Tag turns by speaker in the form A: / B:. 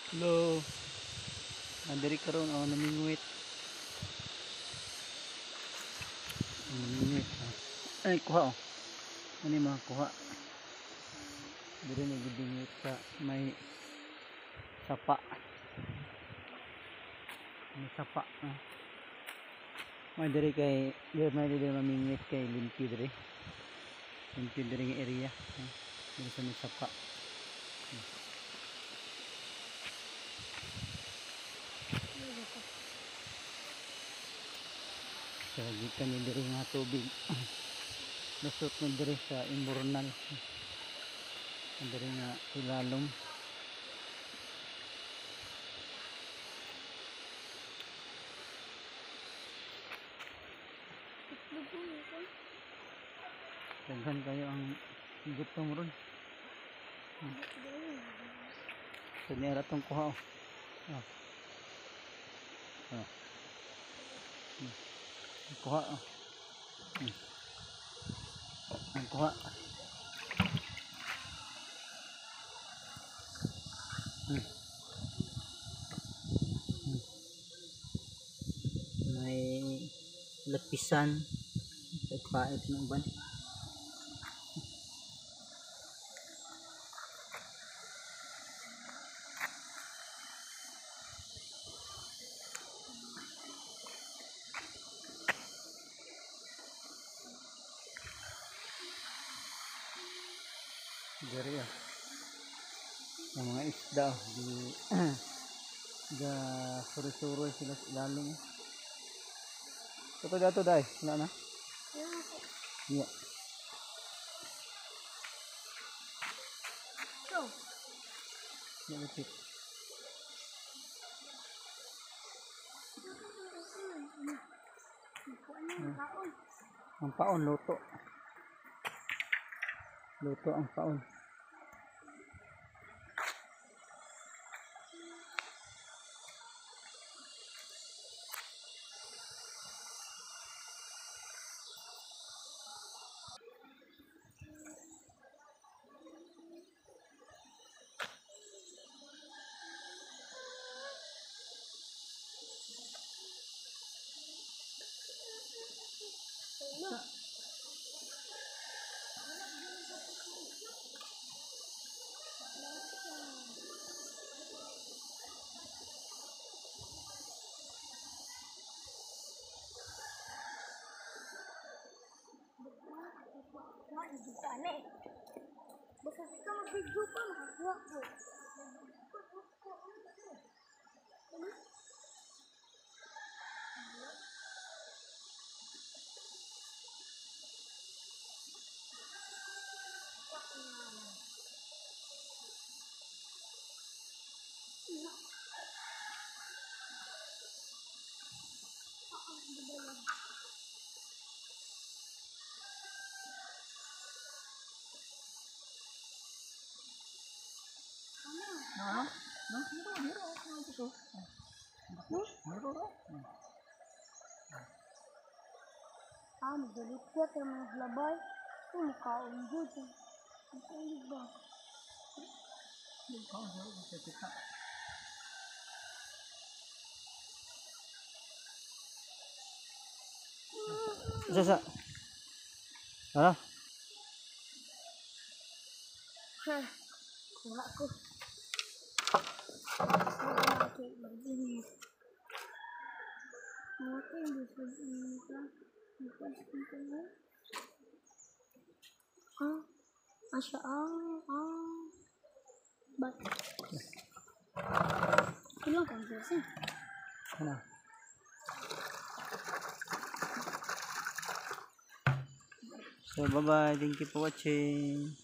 A: Hello. Diri karon namingwit. Namingwit. Ay kuha oh. Ano mga kuha? Diri ni gibingwit sa may sapa. May sapa. May diri kay diri mamingwit kay limpyo diri. Limpyo diri nga area. Diri sa may sapa. So gikan ni diri nga tubig. Lusot na diri sa imbornal. Diri nga ilalom. Daghan kayo ang gutom ron. So niya tong kuha oh. Kuha oh. Ang kuha. May lapisan. Pait ng ban. Dari ya. Yung mga isda di da suri-suri sila sa ilalim. Ito dato dai, wala na? Iya. So. Ya betul. Ang paon luto. Luto ang paon.
B: Aneh. Basta ka mag-video pa, makakuha ko. Magalit ko at yung mga labay. Ito, mukhaon dito. Ang ba? Mukhaon dito. Kita. Sasa. Ano? Kuha ko. Okay, mag-inis. Okay, gusto inis ka. Asya but ilang konversi
A: Ano? So bye bye, thank you for watching.